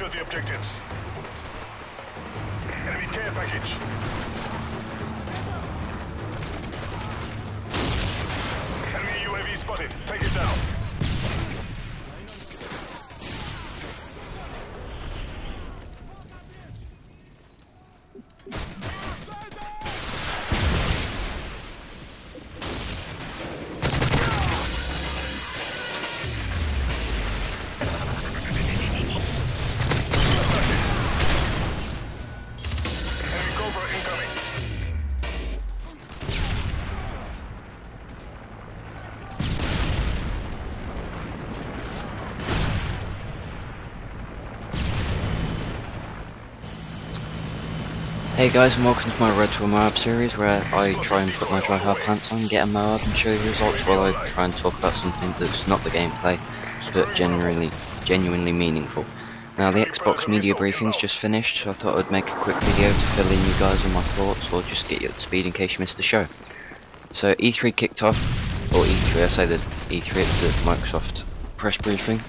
Secure the objectives. Enemy care package. Enemy UAV spotted. Take it down. Hey guys, and welcome to my Red to a MOAB series where I try and put my dry hard pants on, get a MOAB and show you results while I try and talk about something that's not the gameplay, but genuinely meaningful. Now the Xbox media briefing's just finished, so I thought I'd make a quick video to fill in you guys on my thoughts or just get you up to speed in case you missed the show. So E3 kicked off, or E3, I say the E3, it's the Microsoft press briefing,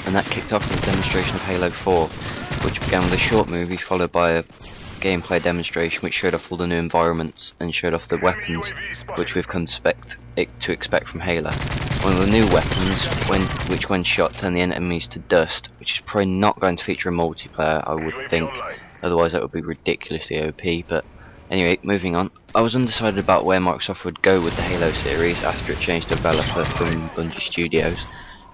and that kicked off with a demonstration of Halo 4, which began with a short movie followed by a gameplay demonstration which showed off all the new environments and showed off the weapons which we've come to expect from Halo. One of the new weapons, which when shot turn the enemies to dust, which is probably not going to feature a multiplayer, I would think, otherwise that would be ridiculously OP, but anyway, moving on. I was undecided about where Microsoft would go with the Halo series after it changed developer from Bungie Studios,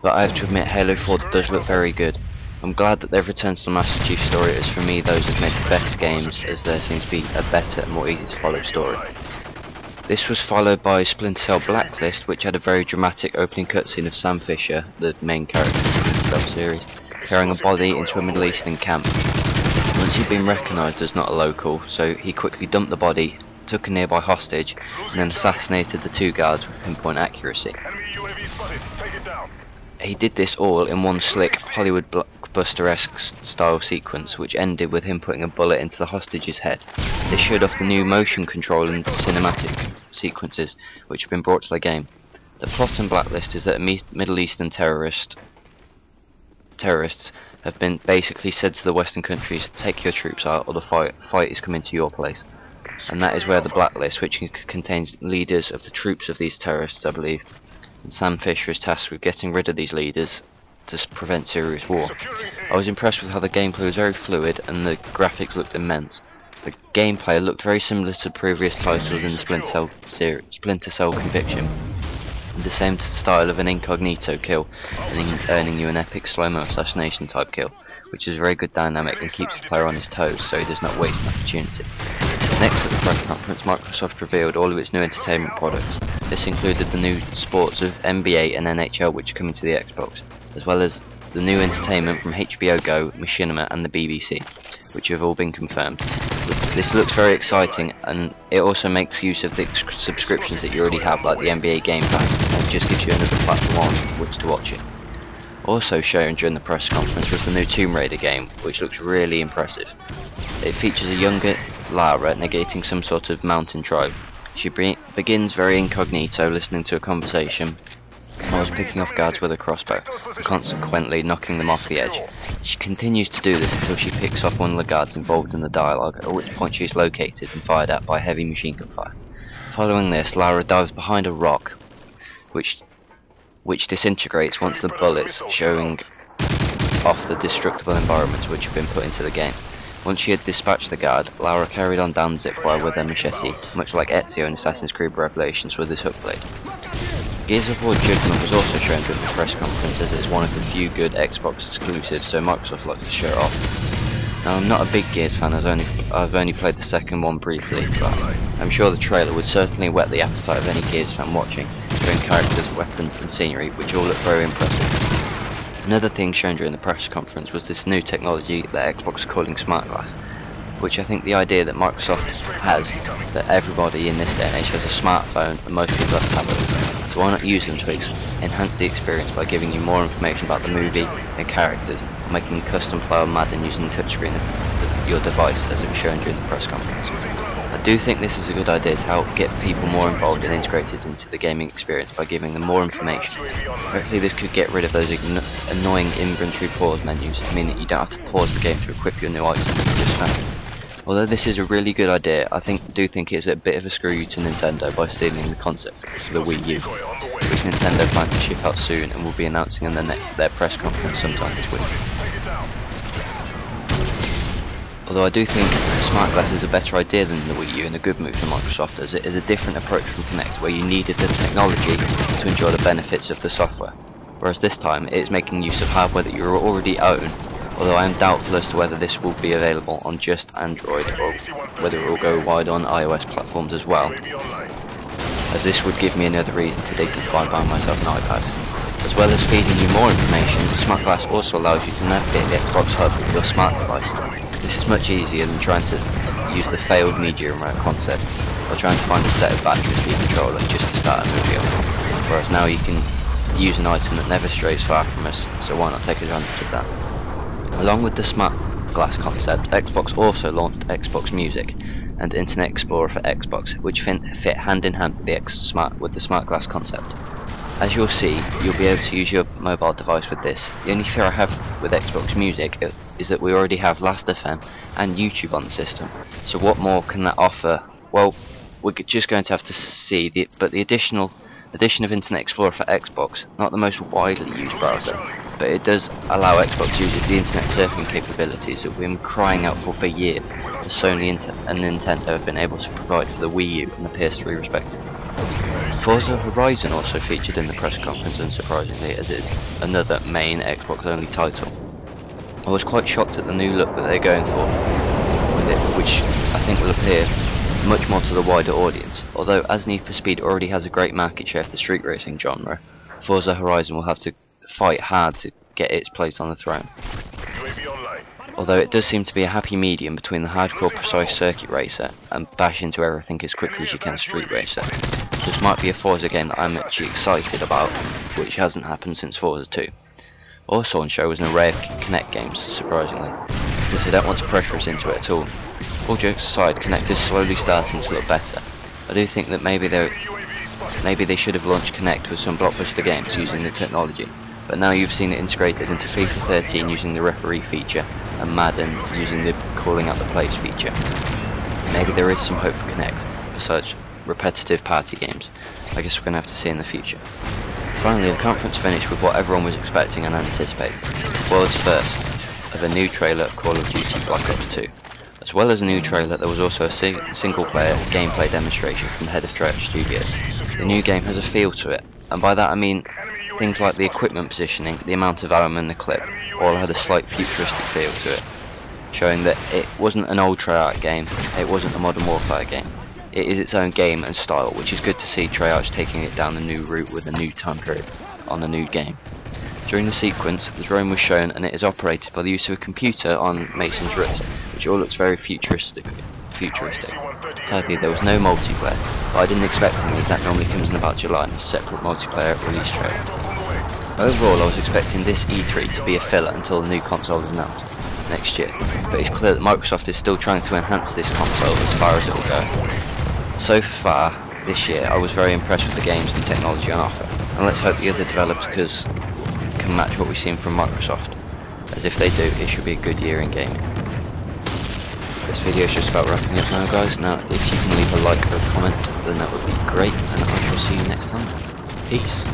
but I have to admit Halo 4 does look very good. I'm glad that they've returned to the Master Chief story, as for me those have made the best games, as there seems to be a better and more easy to follow story. This was followed by Splinter Cell Blacklist, which had a very dramatic opening cutscene of Sam Fisher, the main character of the Splinter Cell series, carrying a body into a Middle Eastern camp. Once he'd been recognised as not a local, so he quickly dumped the body, took a nearby hostage, and then assassinated the two guards with pinpoint accuracy. He did this all in one slick Hollywood blockbuster-esque style sequence, which ended with him putting a bullet into the hostage's head. This showed off the new motion control and cinematic sequences which have been brought to the game. The plot in Blacklist is that Middle Eastern terrorists have been basically said to the Western countries, take your troops out or the fight is coming to your place. And that is where the Blacklist, which contains leaders of the troops of these terrorists, I believe, and Sam Fisher is tasked with getting rid of these leaders to prevent serious war. I was impressed with how the gameplay was very fluid and the graphics looked immense. The gameplay looked very similar to previous titles in the Splinter Cell Conviction, with the same style of an incognito kill and earning you an epic slow-mo assassination type kill, which is a very good dynamic and keeps the player on his toes so he does not waste an opportunity. Next at the press conference, Microsoft revealed all of its new entertainment products. This included the new sports of NBA and NHL which are coming to the Xbox, as well as the new entertainment from HBO Go, Machinima and the BBC, which have all been confirmed. This looks very exciting, and it also makes use of the subscriptions that you already have, like the NBA Game Pass, and just gives you another platform on which to watch it. Also shown during the press conference was the new Tomb Raider game, which looks really impressive. It features a younger Lara negating some sort of mountain tribe. She begins very incognito, listening to a conversation whilst picking off guards with a crossbow, and consequently knocking them off the edge. She continues to do this until she picks off one of the guards involved in the dialogue, at which point she is located and fired at by heavy machine gun fire. Following this, Lara dives behind a rock, which disintegrates once the bullets showing off the destructible environments which have been put into the game. Once she had dispatched the guard, Lara carried on down zipwire with her machete, much like Ezio in Assassin's Creed Revelations with his hook blade. Gears of War Judgment was also shown during the press conference, as it is one of the few good Xbox exclusives, so Microsoft likes to show it off. Now, I'm not a big Gears fan, as I've only played the second one briefly, but I'm sure the trailer would certainly whet the appetite of any Gears fan watching, showing characters, weapons and scenery, which all look very impressive. Another thing shown during the press conference was this new technology that Xbox is calling Smart Glass, which I think the idea that Microsoft has, that everybody in this day and age has a smartphone and most people have tablets, so why not use them to enhance the experience by giving you more information about the movie and characters, or making a custom file Madden using the touchscreen of your device, as it was shown during the press conference. I I do think this is a good idea to help get people more involved and integrated into the gaming experience by giving them more information. Hopefully this could get rid of those annoying inventory pause menus and mean that you don't have to pause the game to equip your new item that you just found. Although this is a really good idea, I do think it's a bit of a screw you to Nintendo by stealing the concept for the Wii U, which Nintendo plans to ship out soon and will be announcing in their press conference sometime this week. Although I do think Smart Glass is a better idea than the Wii U and a good move for Microsoft, as it is a different approach from Kinect where you needed the technology to enjoy the benefits of the software, whereas this time it is making use of hardware that you already own, although I am doubtful as to whether this will be available on just Android or whether it will go wide on iOS platforms as well, as this would give me another reason to dig deep and buy myself an iPad. As well as feeding you more information, Smart Glass also allows you to navigate the Xbox Hub with your smart device. This is much easier than trying to use the failed media remote concept, or trying to find a set of batteries for your controller just to start a movie off. Whereas now you can use an item that never strays far from us, so why not take advantage of that? Along with the Smart Glass concept, Xbox also launched Xbox Music and Internet Explorer for Xbox, which fit hand in hand with the Smart Glass concept. As you'll see, you'll be able to use your mobile device with this. The only fear I have with Xbox Music is that we already have Last.fm and YouTube on the system, so what more can that offer? Well, we're just going to have to see, but the addition of Internet Explorer for Xbox, not the most widely used browser, but it does allow Xbox users the internet surfing capabilities that we've been crying out for years, as Sony and Nintendo have been able to provide for the Wii U and the PS3 respectively. Forza Horizon also featured in the press conference, unsurprisingly, as it is another main Xbox only title. I was quite shocked at the new look that they're going for with it, which I think will appeal much more to the wider audience. Although as Need for Speed already has a great market share for the street racing genre, Forza Horizon will have to fight hard to get its place on the throne. Although it does seem to be a happy medium between the hardcore precise circuit racer and bash into everything as quickly as you can street racer. This might be a Forza game that I'm actually excited about, which hasn't happened since Forza 2. Also on show was an array of Kinect games, surprisingly, because they don't want to pressure us into it at all. All jokes aside, Kinect is slowly starting to look better. I do think that maybe they should have launched Kinect with some blockbuster games using the technology, but now you've seen it integrated into FIFA 13 using the referee feature, and Madden using the calling out the plays feature. Maybe there is some hope for Kinect, besides repetitive party games. I guess we're going to have to see in the future. Finally, the conference finished with what everyone was expecting and anticipating, the world's first of a new trailer of Call of Duty Black Ops 2. As well as a new trailer, there was also a single player gameplay demonstration from the head of Treyarch Studios. The new game has a feel to it, and by that I mean things like the equipment positioning, the amount of ammo in the clip, all had a slight futuristic feel to it, showing that it wasn't an old Treyarch game, it wasn't a Modern Warfare game. It is its own game and style, which is good to see Treyarch taking it down the new route with a new time period on a new game. During the sequence, the drone was shown and it is operated by the use of a computer on Mason's wrist, which all looks very futuristic. Sadly, there was no multiplayer, but I didn't expect any, as that normally comes in about July in a separate multiplayer release trailer. Overall, I was expecting this E3 to be a filler until the new console is announced next year, but it's clear that Microsoft is still trying to enhance this console as far as it will go. So far this year, I was very impressed with the games and technology on offer, and let's hope the other developers can match what we've seen from Microsoft, as if they do, it should be a good year in gaming. This video is just about wrapping up now, guys. Now, if you can leave a like or a comment, then that would be great, and I shall see you next time. Peace.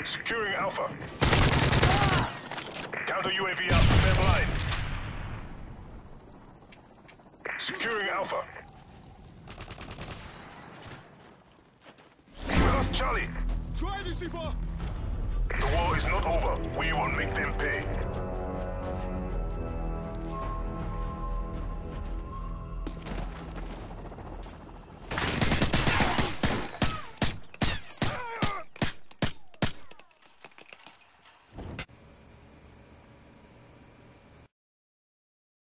Securing Alpha. Counter UAV up. They're blind. Securing Alpha. We lost Charlie. The war is not over. We will make them pay.